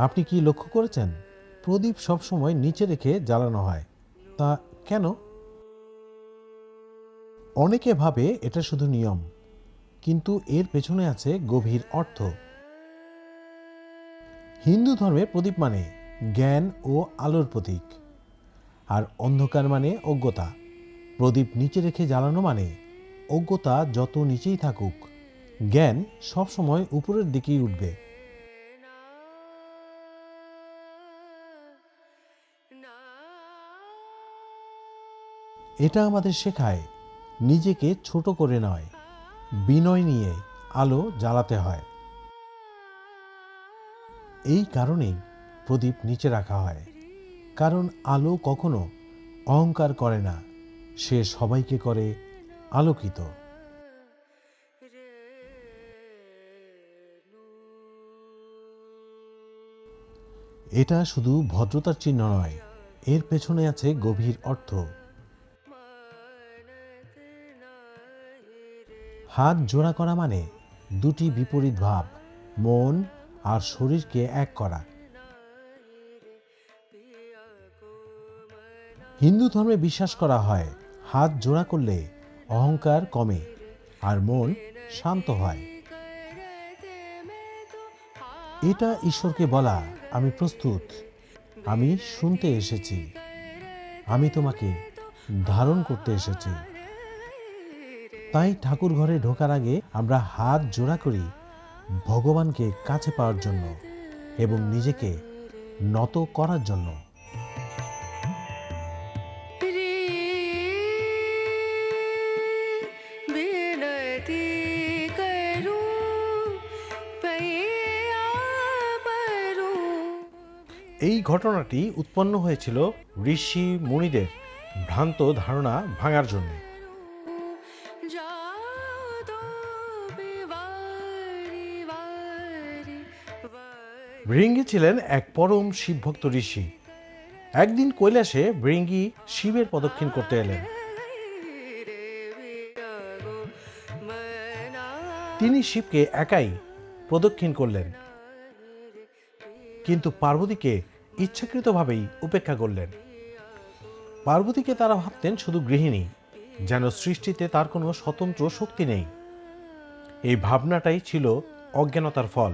আপনি কি লক্ষ্য করেছেন, প্রদীপ সবসময় নিচে রেখে জ্বালানো হয়? তা কেন? অনেকে ভাবে এটা শুধু নিয়ম, কিন্তু এর পেছনে আছে গভীর অর্থ। হিন্দু ধর্মে প্রদীপ মানে জ্ঞান ও আলোর প্রতীক, আর অন্ধকার মানে অজ্ঞতা। প্রদীপ নিচে রেখে জ্বালানো মানে অজ্ঞতা যত নিচেই থাকুক, জ্ঞান সবসময় উপরের দিকেই উঠবে। এটা আমাদের শেখায় নিজেকে ছোট করে নয়, বিনয় নিয়ে আলো জ্বালাতে হয়। এই কারণেই প্রদীপ নিচে রাখা হয়, কারণ আলো কখনো অহংকার করে না, সে সবাইকে করে আলোকিত। এটা শুধু ভদ্রতার চিহ্ন নয়, এর পেছনে আছে গভীর অর্থ। হাত জোড়া করা মানে দুটি বিপরীত ভাব, মন আর শরীরকে এক করা। হিন্দু ধর্মে বিশ্বাস করা হয় হাত জোড়া করলে অহংকার কমে আর মন শান্ত হয়। এটা ঈশ্বরকে বলা, আমি প্রস্তুত, আমি শুনতে এসেছি, আমি তোমাকে ধারণ করতে এসেছি। তাই ঠাকুর ঘরে ঢোকার আগে আমরা হাত জোড়া করি ভগবানকে কাছে পাওয়ার জন্য এবং নিজেকে নত করার জন্য। এই ঘটনাটি উৎপন্ন হয়েছিল ঋষি মুনিদের ভ্রান্ত ধারণা ভাঙার জন্য। ভৃঙ্গি ছিলেন এক পরম শিবভক্ত ঋষি। একদিন কৈলাসে ভৃঙ্গি শিবের প্রদক্ষিণ করতে এলেন। তিনি শিবকে একাই প্রদক্ষিণ করলেন, কিন্তু পার্বতীকে ইচ্ছাকৃতভাবেই উপেক্ষা করলেন। পার্বতীকে তারা ভাবতেন শুধু গৃহিণী, যেন সৃষ্টিতে তার কোনো স্বতন্ত্র শক্তি নেই। এই ভাবনাটাই ছিল অজ্ঞানতার ফল।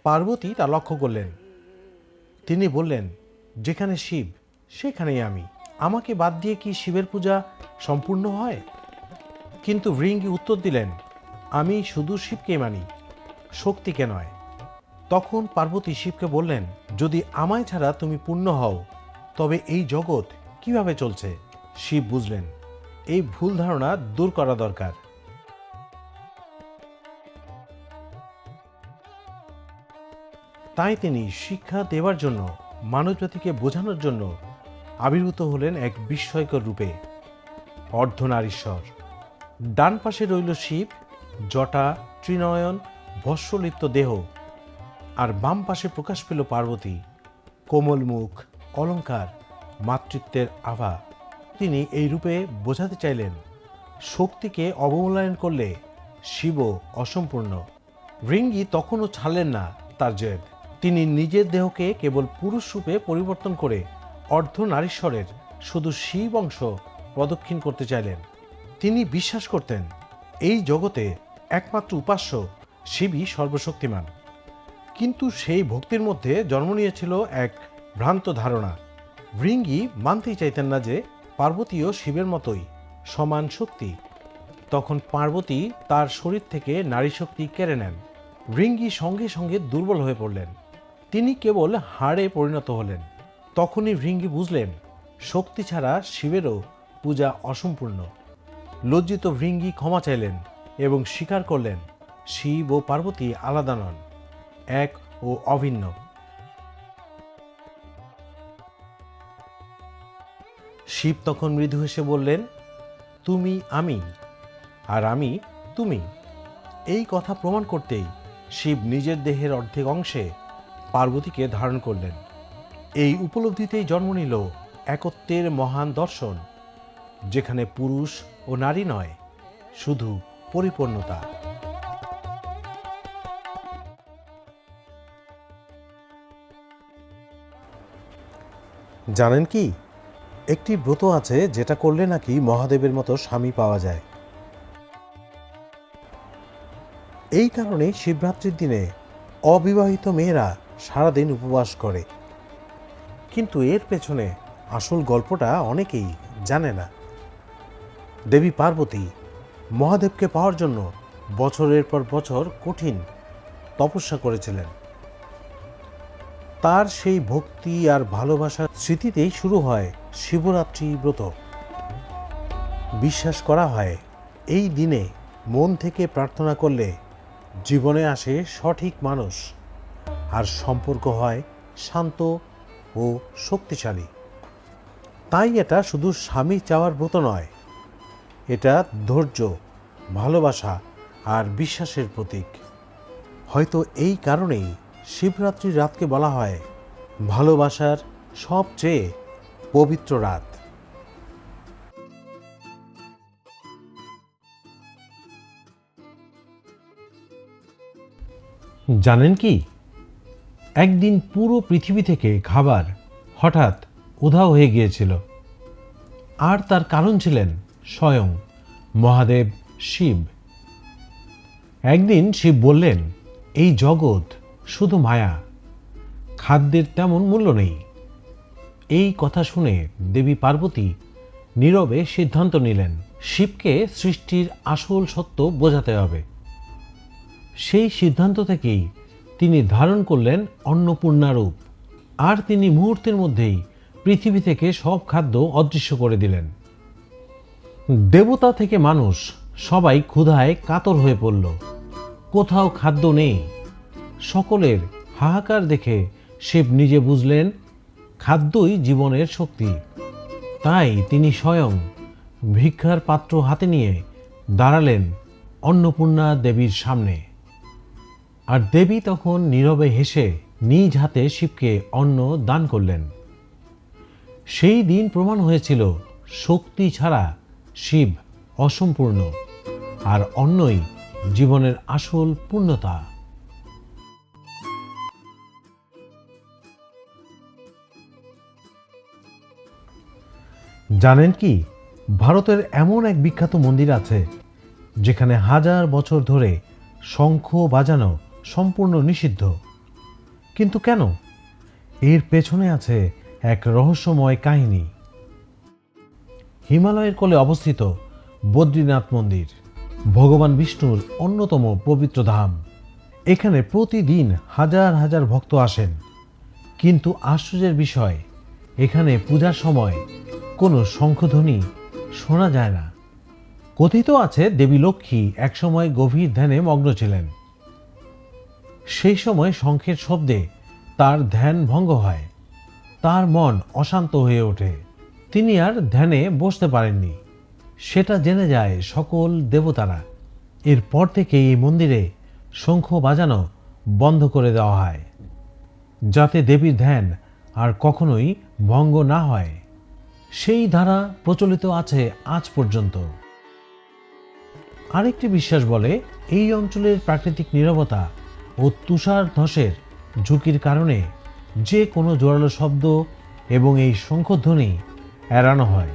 পার্বতী তা লক্ষ্য করলেন। তিনি বললেন, যেখানে শিব সেখানেই আমি, আমাকে বাদ দিয়ে কি শিবের পূজা সম্পূর্ণ হয়? কিন্তু ভৃঙ্গি উত্তর দিলেন, আমি শুধু শিবকে মানি, শক্তিকে নয়। তখন পার্বতী শিবকে বললেন, যদি আমায় ছাড়া তুমি পূর্ণ হও, তবে এই জগৎ কিভাবে চলছে? শিব বুঝলেন এই ভুল ধারণা দূর করা দরকার। তাই তিনি শিক্ষা দেওয়ার জন্য, মানবজাতিকে বোঝানোর জন্য আবির্ভূত হলেন এক বিস্ময়কর রূপে, অর্ধনারীশ্বর। ডান পাশে রইল শিব, জটা, ত্রিনয়ন, ভস্মলিপ্ত দেহ, আর বাম পাশে প্রকাশ পেল পার্বতী, কোমল মুখ, অলঙ্কার, মাতৃত্বের আভা। তিনি এই রূপে বোঝাতে চাইলেন, শক্তিকে অবমূল্যায়ন করলে শিবও অসম্পূর্ণ। ভৃঙ্গি তখনও ছাড়লেন না তার জেদ। তিনি নিজের দেহকে কেবল পুরুষ রূপে পরিবর্তন করে অর্ধনারীশ্বরের শুধু শিব অংশ প্রদক্ষিণ করতে চাইলেন। তিনি বিশ্বাস করতেন এই জগতে একমাত্র উপাস্য শিবই সর্বশক্তিমান। কিন্তু সেই ভক্তির মধ্যে জন্ম নিয়েছিল এক ভ্রান্ত ধারণা। ভৃঙ্গি মানতেই চাইতেন না যে পার্বতীও শিবের মতোই সমান শক্তি। তখন পার্বতী তার শরীর থেকে নারী শক্তি কেড়ে নেন। ভৃঙ্গি সঙ্গে সঙ্গে দুর্বল হয়ে পড়লেন। তিনি কেবল হাড়ে পরিণত হলেন। তখনই ভৃঙ্গি বুঝলেন, শক্তি ছাড়া শিবেরও পূজা অসম্পূর্ণ। লজ্জিত ভৃঙ্গি ক্ষমা চাইলেন এবং স্বীকার করলেন, শিব ও পার্বতী আলাদা নন, এক ও অভিন্ন। শিব তখন মৃদু হেসে বললেন, তুমি আমি, আর আমি তুমি। এই কথা প্রমাণ করতেই শিব নিজের দেহের অর্ধেক অংশে পার্বতীকে ধারণ করলেন। এই উপলব্ধিতেই জন্ম নিল একত্বের মহান দর্শন, যেখানে পুরুষ ও নারী নয়, শুধু পরিপূর্ণতা। জানেন কি, একটি ব্রত আছে যেটা করলে নাকি মহাদেবের মতো স্বামী পাওয়া যায়। এই কারণে শিবরাত্রির দিনে অবিবাহিত মেয়েরা সারাদিন উপবাস করে। কিন্তু এর পেছনে আসল গল্পটা অনেকেই জানে না। দেবী পার্বতী মহাদেবকে পাওয়ার জন্য বছরের পর বছর কঠিন তপস্যা করেছিলেন। তার সেই ভক্তি আর ভালোবাসার স্মৃতিতেই শুরু হয় শিবরাত্রি ব্রত। বিশ্বাস করা হয় এই দিনে মন থেকে প্রার্থনা করলে জীবনে আসে সঠিক মানুষ, আর সম্পর্ক হয় শান্ত ও শক্তিশালী। তাই এটা শুধু স্বামী চাওয়ার ব্রত নয়, এটা ধৈর্য, ভালোবাসা আর বিশ্বাসের প্রতীক। হয়তো এই কারণেই শিবরাত্রির রাতকে বলা হয় ভালোবাসার সবচেয়ে পবিত্র রাত। জানেন কি, একদিন পুরো পৃথিবী থেকে খাবার হঠাৎ উধাও হয়ে গিয়েছিল, আর তার কারণ ছিলেন স্বয়ং মহাদেব শিব। একদিন শিব বললেন, এই জগৎ শুধু মায়া, খাদ্যের তেমন মূল্য নেই। এই কথা শুনে দেবী পার্বতী নীরবে সিদ্ধান্ত নিলেন শিবকে সৃষ্টির আসল সত্য বোঝাতে হবে। সেই সিদ্ধান্ত থেকেই তিনি ধারণ করলেন অন্নপূর্ণা রূপ, আর তিনি মুহূর্তের মধ্যেই পৃথিবী থেকে সব খাদ্য অদৃশ্য করে দিলেন। দেবতা থেকে মানুষ সবাই ক্ষুধায় কাতর হয়ে পড়ল। কোথাও খাদ্য নেই। সকলের হাহাকার দেখে শিব নিজে বুঝলেন খাদ্যই জীবনের শক্তি। তাই তিনি স্বয়ং ভিক্ষার পাত্র হাতে নিয়ে দাঁড়ালেন অন্নপূর্ণা দেবীর সামনে। আর দেবী তখন নীরবে হেসে নিজ হাতে শিবকে অন্ন দান করলেন। সেই দিন প্রমাণ হয়েছিল শক্তি ছাড়া শিব অসম্পূর্ণ, আর অন্নই জীবনের আসল পূর্ণতা। জানেন কি, ভারতের এমন এক বিখ্যাত মন্দির আছে যেখানে হাজার বছর ধরে শঙ্খ বাজানো সম্পূর্ণ নিষিদ্ধ। কিন্তু কেন? এর পেছনে আছে এক রহস্যময় কাহিনী। হিমালয়ের কোলে অবস্থিত বদ্রীনাথ মন্দির ভগবান বিষ্ণুর অন্যতম পবিত্র ধাম। এখানে প্রতিদিন হাজার হাজার ভক্ত আসেন, কিন্তু আশ্চর্যের বিষয়, এখানে পূজার সময় কোনো শঙ্খধ্বনি শোনা যায় না। কথিত আছে দেবী লক্ষ্মী একসময় গভীর ধ্যানে মগ্ন ছিলেন। সেই সময় শঙ্খের শব্দে তার ধ্যান ভঙ্গ হয়, তার মন অশান্ত হয়ে ওঠে। তিনি আর ধ্যানে বসতে পারেননি। সেটা জেনে যায় সকল দেবতারা। এরপর থেকে এই মন্দিরে শঙ্খ বাজানো বন্ধ করে দেওয়া হয়, যাতে দেবীর ধ্যান আর কখনোই ভঙ্গ না হয়। সেই ধারা প্রচলিত আছে আজ পর্যন্ত। আরেকটি বিশ্বাস বলে এই অঞ্চলের প্রাকৃতিক নীরবতা ও তুষার ধসের ঝুঁকির কারণে যে কোনো জোরালো শব্দ এবং এই শঙ্খধ্বনি এড়ানো হয়।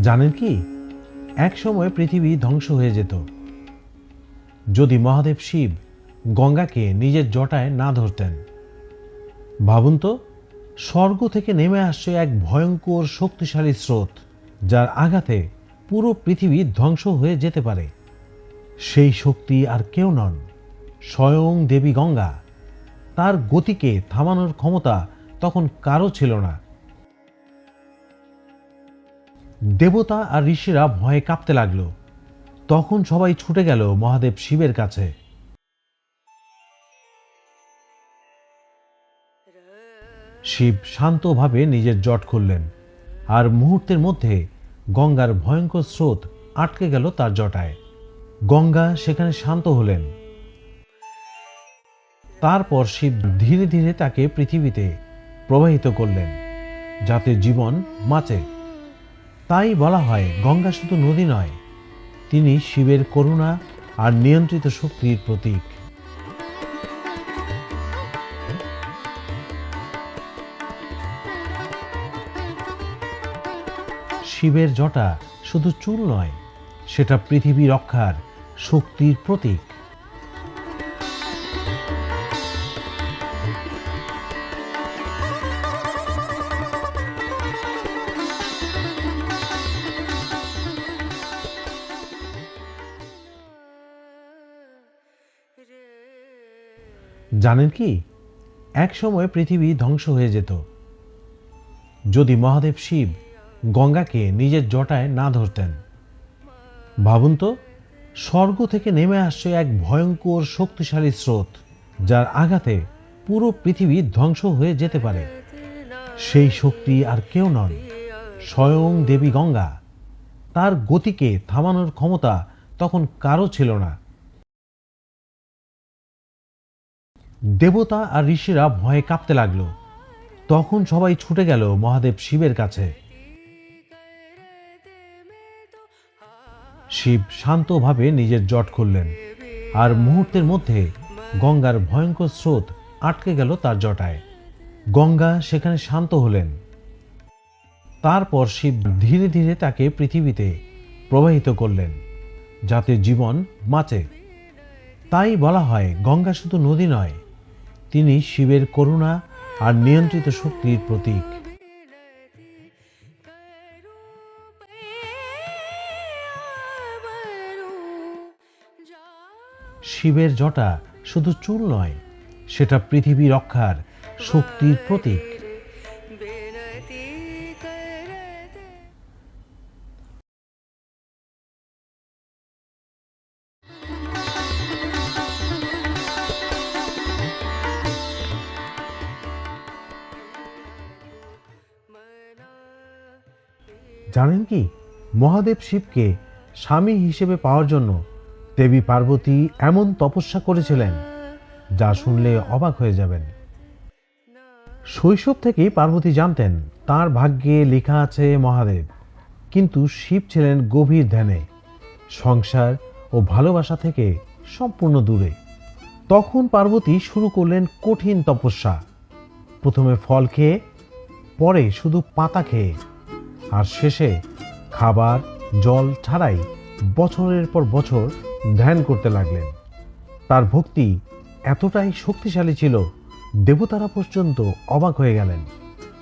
জানেন কি, এক সময় পৃথিবী ধ্বংস হয়ে যেত যদি মহাদেব শিব গঙ্গাকে নিজের জটায় না ধরতেন। ভাবুন তো, স্বর্গ থেকে নেমে আসছে এক ভয়ঙ্কর শক্তিশালী স্রোত, যার আঘাতে পুরো পৃথিবী ধ্বংস হয়ে যেতে পারে। সেই শক্তি আর কেউ নন, স্বয়ং দেবী গঙ্গা। তার গতিকে থামানোর ক্ষমতা তখন কারো ছিল না। দেবতা আর ঋষিরা ভয়ে কাঁপতে লাগলো। তখন সবাই ছুটে গেল মহাদেব শিবের কাছে। শিব শান্তভাবে নিজের জট খুললেন, আর মুহূর্তের মধ্যে গঙ্গার ভয়ঙ্কর স্রোত আটকে গেল তার জটায়। গঙ্গা সেখানে শান্ত হলেন। তারপর শিব ধীরে ধীরে তাকে পৃথিবীতে প্রবাহিত করলেন, যাতে জীবন বাঁচে। তাই বলা হয় গঙ্গা শুধু নদী নয়, তিনি শিবের করুণা আর নিয়ন্ত্রিত শক্তির প্রতীক। শিবের জটা শুধু চুল নয়, সেটা পৃথিবী রক্ষার শক্তির প্রতীক। জানেন কি, এক সময় পৃথিবী ধ্বংস হয়ে যেত যদি মহাদেব শিব গঙ্গাকে নিজের জটায় না ধরতেন। ভাবুন তো, স্বর্গ থেকে নেমে আসছে এক ভয়ঙ্কর শক্তিশালী স্রোত, যার আঘাতে পুরো পৃথিবী ধ্বংস হয়ে যেতে পারে। সেই শক্তি আর কেউ নন, স্বয়ং দেবী গঙ্গা। তার গতিকে থামানোর ক্ষমতা তখন কারো ছিল না। দেবতা আর ঋষিরা ভয়ে কাঁপতে লাগলো। তখন সবাই ছুটে গেল মহাদেব শিবের কাছে। শিব শান্তভাবে নিজের জট খুললেন, আর মুহূর্তের মধ্যে গঙ্গার ভয়ঙ্কর স্রোত আটকে গেল তার জটায়। গঙ্গা সেখানে শান্ত হলেন। তারপর শিব ধীরে ধীরে তাকে পৃথিবীতে প্রবাহিত করলেন, যাতে জীবন বাঁচে। তাই বলা হয়, গঙ্গা শুধু নদী নয়, তিনি শিবের করুণা আর নিয়ন্ত্রিত শক্তির প্রতীক। শিবের জটা শুধু চুল নয়, সেটা পৃথিবী রক্ষার শক্তির প্রতীক। জানেন কি, মহাদেব শিবকে স্বামী হিসেবে পাওয়ার জন্য দেবী পার্বতী এমন তপস্যা করেছিলেন, যা শুনলে অবাক হয়ে যাবেন। শৈশব থেকেই পার্বতী জানতেন তার ভাগ্যে লেখা আছে মহাদেব, কিন্তু শিব ছিলেন গভীর ধ্যানে, সংসার ও ভালোবাসা থেকে সম্পূর্ণ দূরে। তখন পার্বতী শুরু করলেন কঠিন তপস্যা। প্রথমে ফল খেয়ে, পরে শুধু পাতা খেয়ে, আর শেষে খাবার জল ছাড়াই বছরের পর বছর ধ্যান করতে লাগলেন। তার ভক্তি এতটাই শক্তিশালী ছিল, দেবতারা পর্যন্ত অবাক হয়ে গেলেন।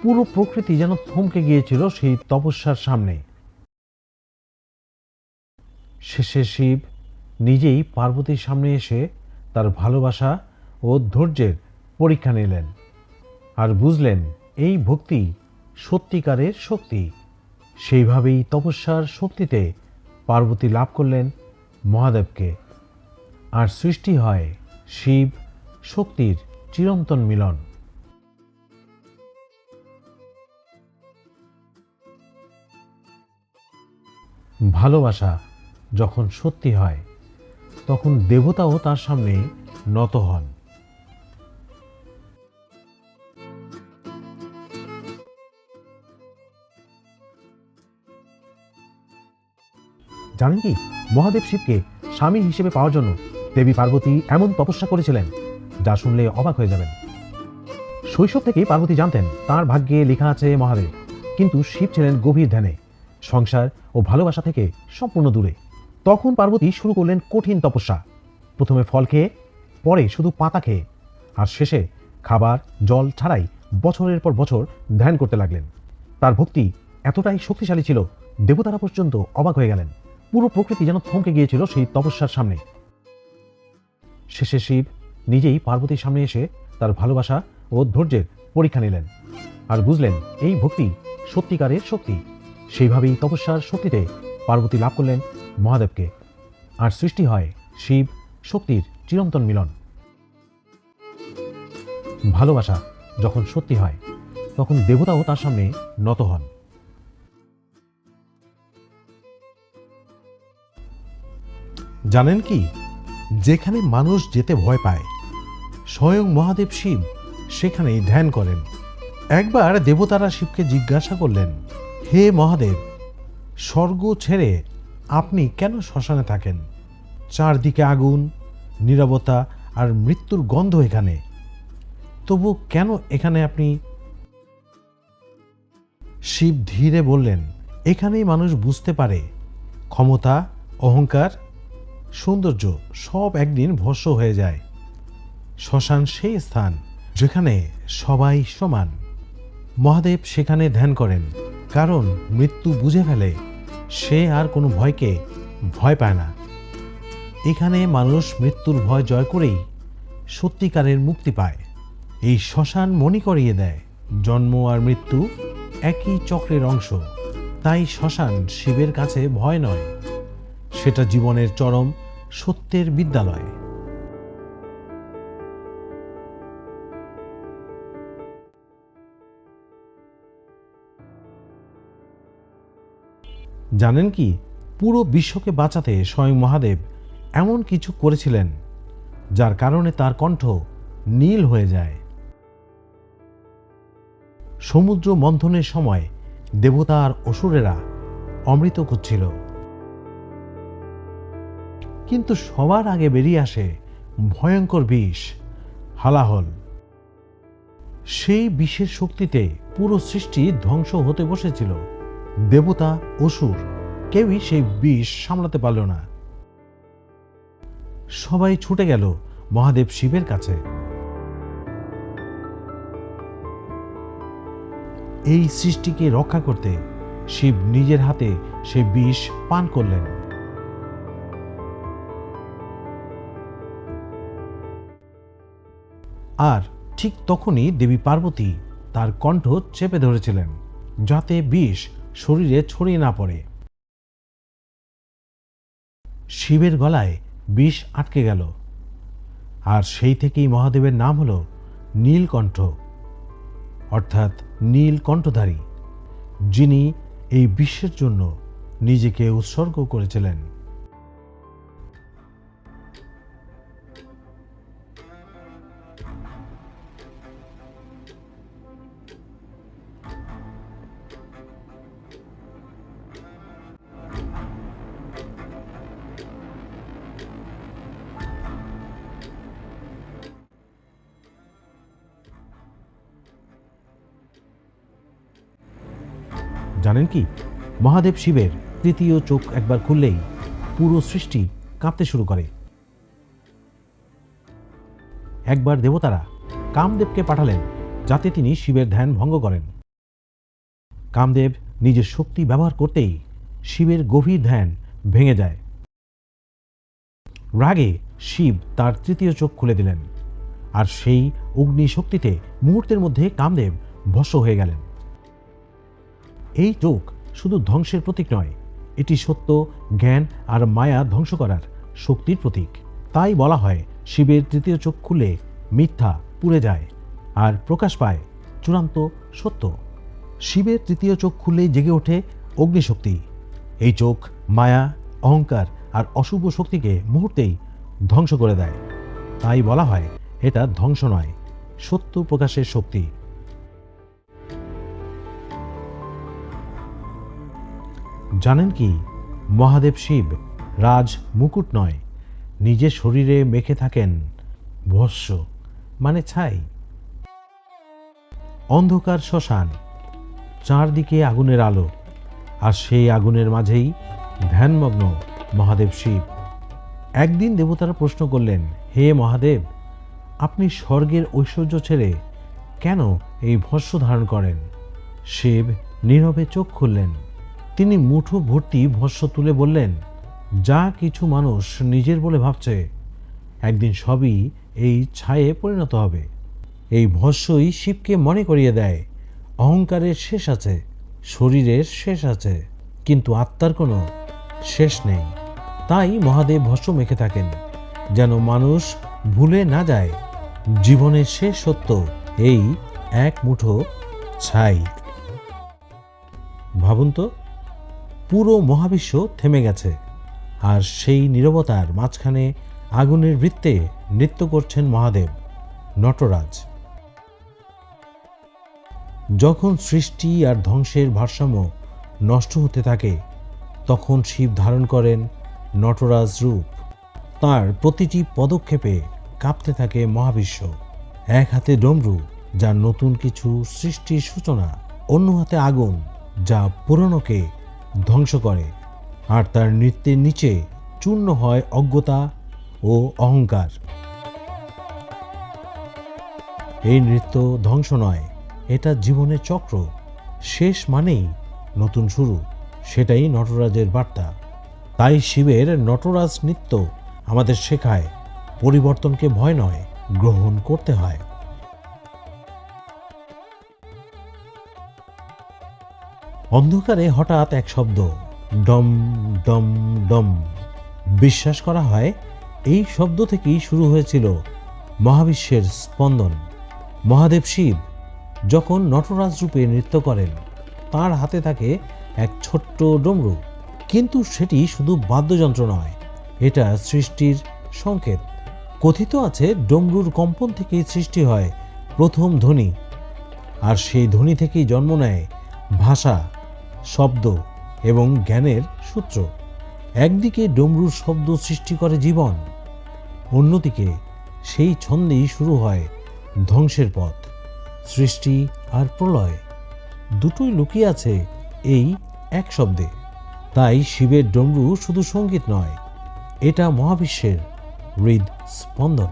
পুরো প্রকৃতি যেন থমকে গিয়েছিল সেই তপস্যার সামনে। শেষে শিব নিজেই পার্বতীর সামনে এসে তার ভালোবাসা ও ধৈর্যের পরীক্ষা নিলেন, আর বুঝলেন এই ভক্তি সত্যিকারের শক্তি। সেইভাবেই তপস্যার শক্তিতে পার্বতী লাভ করলেন মহাদেবকে, আর সৃষ্টি হয় শিব শক্তির চিরন্তন মিলন। ভালোবাসা যখন সত্যি হয়, তখন দেবতাও তার সামনে নত হন। জানেন কি, মহাদেব শিবকে স্বামী হিসেবে পাওয়ার জন্য দেবী পার্বতী এমন তপস্যা করেছিলেন, যা শুনলে অবাক হয়ে যাবেন। শৈশব থেকেই পার্বতী জানতেন তার ভাগ্যে লেখা আছে মহাদেব, কিন্তু শিব ছিলেন গভীর ধ্যানে, সংসার ও ভালোবাসা থেকে সম্পূর্ণ দূরে। তখন পার্বতী শুরু করলেন কঠিন তপস্যা। প্রথমে ফল খেয়ে, পরে শুধু পাতা খেয়ে, আর শেষে খাবার জল ছাড়াই বছরের পর বছর ধ্যান করতে লাগলেন। তার ভক্তি এতটাই শক্তিশালী ছিল, দেবতারা পর্যন্ত অবাক হয়ে গেলেন। পুরো প্রকৃতি যেন থমকে গিয়েছিল সেই তপস্যার সামনে। শেষে শিব নিজেই পার্বতীর সামনে এসে তার ভালোবাসা ও ধৈর্যের পরীক্ষা নিলেন, আর বুঝলেন এই ভক্তি সত্যিকারের শক্তি। সেইভাবেই তপস্যার শক্তিতে পার্বতী লাভ করলেন মহাদেবকে, আর সৃষ্টি হয় শিব শক্তির চিরন্তন মিলন। ভালোবাসা যখন সত্যি হয়, তখন দেবতাও তার সামনে নত হন। জানেন কি, যেখানে মানুষ যেতে ভয় পায়, স্বয়ং মহাদেব শিব সেখানেই ধ্যান করেন। একবার দেবতারা শিবকে জিজ্ঞাসা করলেন, হে মহাদেব, স্বর্গ ছেড়ে আপনি কেন শ্মশানে থাকেন? চারদিকে আগুন, নীরবতা আর মৃত্যুর গন্ধ এখানে, তবু কেন এখানে আপনি? শিব ধীরে বললেন, এখানেই মানুষ বুঝতে পারে ক্ষমতা, অহংকার, সৌন্দর্য সব একদিন ভস্ম হয়ে যায়। শ্মশান সেই স্থান যেখানে সবাই সমান। মহাদেব সেখানে ধ্যান করেন, কারণ মৃত্যু বুঝে ফেলে সে আর কোনো ভয়কে ভয় পায় না। এখানে মানুষ মৃত্যুর ভয় জয় করেই সত্যিকারের মুক্তি পায়। এই শ্মশান মনে করিয়ে দেয় জন্ম আর মৃত্যু একই চক্রের অংশ। তাই শ্মশান শিবের কাছে ভয় নয়, সেটা জীবনের চরম সত্যের বিদ্যালয়। জানেন কি, পুরো বিশ্বকে বাঁচাতে স্বয়ং মহাদেব এমন কিছু করেছিলেন যার কারণে তার কণ্ঠ নীল হয়ে যায়। সমুদ্র মন্থনের সময় দেবতা আর অসুরেরা অমৃত খুঁজছিল, কিন্তু সবার আগে বেরিয়ে আসে ভয়ঙ্কর বিষ, হালাহল। সেই বিষের শক্তিতে পুরো সৃষ্টি ধ্বংস হতে বসেছিল। দেবতা, অসুর কেউই সেই বিষ সামলাতে পারল না। সবাই ছুটে গেল মহাদেব শিবের কাছে। এই সৃষ্টিকে রক্ষা করতে শিব নিজের হাতে সেই বিষ পান করলেন। আর ঠিক তখনই দেবী পার্বতী তার কণ্ঠ চেপে ধরেছিলেন, যাতে বিষ শরীরে ছড়িয়ে না পড়ে। শিবের গলায় বিষ আটকে গেল, আর সেই থেকেই মহাদেবের নাম হল নীলকণ্ঠ, অর্থাৎ নীল কণ্ঠধারী, যিনি এই বিশ্বের জন্য নিজেকে উৎসর্গ করেছিলেন। জানেন কি, মহাদেব শিবের তৃতীয় চোখ একবার খুললেই পুরো সৃষ্টি কাঁপতে শুরু করে। একবার দেবতারা কামদেবকে পাঠালেন যাতে তিনি শিবের ধ্যান ভঙ্গ করেন। কামদেব নিজের শক্তি ব্যবহার করতেই শিবের গভীর ধ্যান ভেঙে যায়। রাগে শিব তার তৃতীয় চোখ খুলে দিলেন, আর সেই অগ্নি শক্তিতে মুহূর্তের মধ্যে কামদেব ভস্ম হয়ে গেলেন। এই চোখ শুধু ধ্বংসের প্রতীক নয়, এটি সত্য, জ্ঞান আর মায়া ধ্বংস করার শক্তির প্রতীক। তাই বলা হয়, শিবের তৃতীয় চোখ খুলে মিথ্যা পুড়ে যায় আর প্রকাশ পায় চূড়ান্ত সত্য। শিবের তৃতীয় চোখ খুললেই জেগে ওঠে অগ্নিশক্তি। এই চোখ মায়া, অহংকার আর অশুভ শক্তিকে মুহূর্তেই ধ্বংস করে দেয়। তাই বলা হয়, এটা ধ্বংস নয়, সত্য প্রকাশের শক্তি। জানেন কি, মহাদেব শিব রাজ মুকুট নয়, নিজের শরীরে মেখে থাকেন ভস্ম, মানে ছাই। অন্ধকার শ্মশান, চারদিকে আগুনের আলো, আর সেই আগুনের মাঝেই ধ্যানমগ্ন মহাদেব শিব। একদিন দেবতারা প্রশ্ন করলেন, হে মহাদেব, আপনি স্বর্গের ঐশ্বর্য ছেড়ে কেন এই ভস্ম ধারণ করেন? শিব নীরবে চোখ খুললেন। তিনি মুঠো ভর্তি ভস্ম তুলে বললেন, যা কিছু মানুষ নিজের বলে ভাবছে, একদিন সবই এই ছায়ে পরিণত হবে। এই ভস্মই শিবকে মনে করিয়ে দেয়, অহংকারের শেষ আছে, শরীরের শেষ আছে, কিন্তু আত্মার কোনো শেষ নেই। তাই মহাদেব ভস্ম মেখে থাকেন, যেন মানুষ ভুলে না যায় জীবনের শেষ সত্য এই এক মুঠো ছাই। ভাবুন তো, পুরো মহাবিশ্ব থেমে গেছে, আর সেই নীরবতার মাঝখানে আগুনের বৃত্তে নৃত্য করছেন মহাদেব, নটরাজ। যখন সৃষ্টি আর ধ্বংসের ভারসাম্য নষ্ট হতে থাকে, তখন শিব ধারণ করেন নটরাজ রূপ। তার প্রতিটি পদক্ষেপে কাঁপতে থাকে মহাবিশ্ব। এক হাতে ডমরু, যা নতুন কিছু সৃষ্টির সূচনা, অন্য হাতে আগুন, যা পুরনোকে ধ্বংস করে। আর তার নৃত্যের নিচে চূর্ণ হয় অজ্ঞতা ও অহংকার। এই নৃত্য ধ্বংস নয়, এটা জীবনের চক্র। শেষ মানেই নতুন শুরু, সেটাই নটরাজের বার্তা। তাই শিবের নটরাজ নৃত্য আমাদের শেখায় পরিবর্তনকে ভয় নয়, গ্রহণ করতে হয়। অন্ধকারে হঠাৎ এক শব্দ, ডম ডম ডম। বিশ্বাস করা হয় এই শব্দ থেকেই শুরু হয়েছিল মহাবিশ্বের স্পন্দন। মহাদেব শিব যখন নটরাজ রূপে নৃত্য করেন, তার হাতে থাকে এক ছোট্ট ডমরু। কিন্তু সেটি শুধু বাদ্যযন্ত্র নয়, এটা সৃষ্টির সংকেত। কথিত আছে ডমরুর কম্পন থেকেই সৃষ্টি হয় প্রথম ধ্বনি, আর সেই ধ্বনি থেকেই জন্ম নেয় ভাষা, শব্দ এবং জ্ঞানের সূত্র। একদিকে ডমরুর শব্দ সৃষ্টি করে জীবন, অন্যদিকে সেই ছন্দেই শুরু হয় ধ্বংসের পথ। সৃষ্টি আর প্রলয় দুটোই লুকিয়ে আছে এই এক শব্দে। তাই শিবের ডমরু শুধু সঙ্গীত নয়, এটা মহাবিশ্বের হৃদস্পন্দন।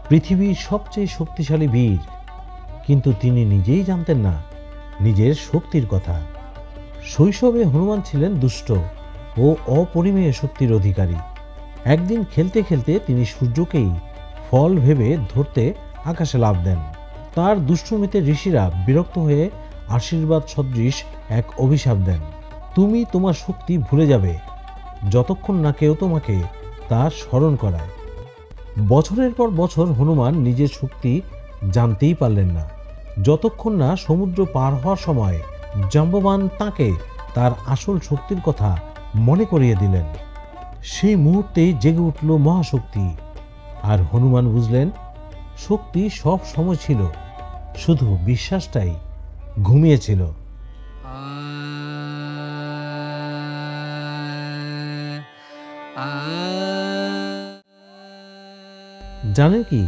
পৃথিবীর সবচেয়ে শক্তিশালী বীর, কিন্তু তিনি নিজেই জানতেন না নিজের শক্তির কথা। শৈশবে হনুমান ছিলেন দুষ্ট ও অপরিমেয় শক্তির অধিকারী। একদিন খেলতে খেলতে তিনি সূর্যকেই ফল ভেবে ধরতে আকাশে লাফ দেন। তার দুষ্টুমিতে ঋষিরা বিরক্ত হয়ে আশীর্বাদ সদৃশ এক অভিশাপ দেন, তুমি তোমার শক্তি ভুলে যাবে যতক্ষণ না কেউ তোমাকে তা স্মরণ করায়। বছরের পর বছর হনুমান নিজের শক্তি জানতেই পারলেন না, যতক্ষণ না সমুদ্র পার হওয়ার সময় জাম্ববান তাঁকে তার আসল শক্তির কথা মনে করিয়ে দিলেন। সেই মুহূর্তেই জেগে উঠল মহাশক্তি, আর হনুমান বুঝলেন শক্তি সব সময় ছিল, শুধু বিশ্বাসটাই ঘুমিয়েছিল। জানেন কি,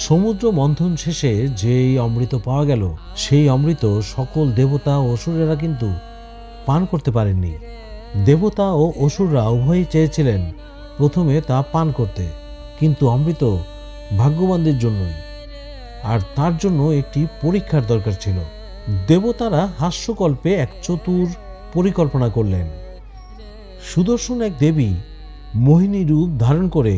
সমুদ্র মন্থন শেষে যেই অমৃত পাওয়া গেল, সেই অমৃত সকল দেবতা ও অসুরেরা কিন্তু পান করতে পারেননি। দেবতা ও অসুররা উভয়ই চেয়েছিলেন প্রথমে তা পান করতে, কিন্তু অমৃত ভাগ্যবানদের জন্যই, আর তার জন্য একটি পরীক্ষার দরকার ছিল। দেবতারা হাস্যকল্পে এক চতুর পরিকল্পনা করলেন। সুদর্শন এক দেবী মোহিনী রূপ ধারণ করে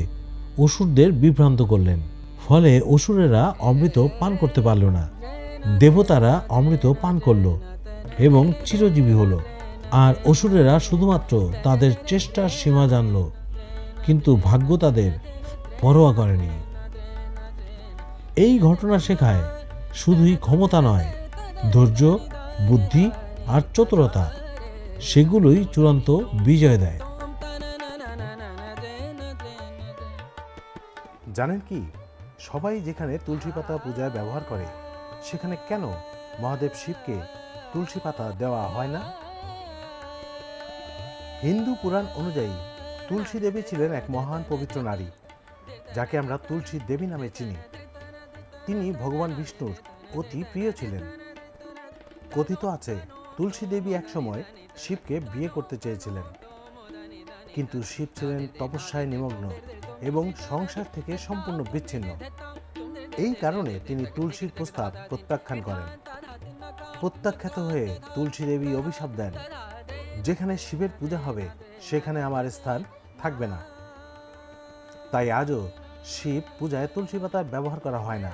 অসুরদের বিভ্রান্ত করলেন, ফলে অসুরেরা অমৃত পান করতে পারল না। দেবতারা অমৃত পান করল এবং চিরজীবী হলো, আর অসুরেরা শুধুমাত্র তাদের চেষ্টার সীমা জানল, কিন্তু ভাগ্য তাদের পরোয়া করেনি। এই ঘটনা শেখায় শুধুই ক্ষমতা নয়, ধৈর্য, বুদ্ধি আর চতুরতা, সেগুলোই চূড়ান্ত বিজয় দেয়। জানেন কি, সবাই যেখানে তুলসী পাতা পূজায় ব্যবহার করে, সেখানে কেন মহাদেব শিবকে তুলসী পাতা দেওয়া হয় না? হিন্দু পুরাণ অনুযায়ী তুলসী দেবী ছিলেন এক মহান পবিত্র নারী, যাকে আমরা তুলসী দেবী নামে চিনি। তিনি ভগবান বিষ্ণুর অতি প্রিয় ছিলেন। কথিত আছে তুলসী দেবী একসময় শিবকে বিয়ে করতে চেয়েছিলেন, কিন্তু শিব ছিলেন তপস্যায় নিমগ্ন এবং সংসার থেকে সম্পূর্ণ বিচ্ছিন্ন। এই কারণে তিনি তুলসীর প্রস্তাব প্রত্যাখ্যান করেন। প্রত্যাখ্যাত হয়ে তুলসী দেবী অভিশাপ দেন, যেখানে শিবের পূজা হবে সেখানে আমার স্থান থাকবে না। তাই আজও শিব পূজায় তুলসী পাতার ব্যবহার করা হয় না,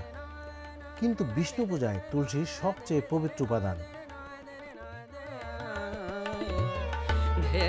কিন্তু বিষ্ণু পূজায় তুলসী সবচেয়ে পবিত্র উপাদান। ধে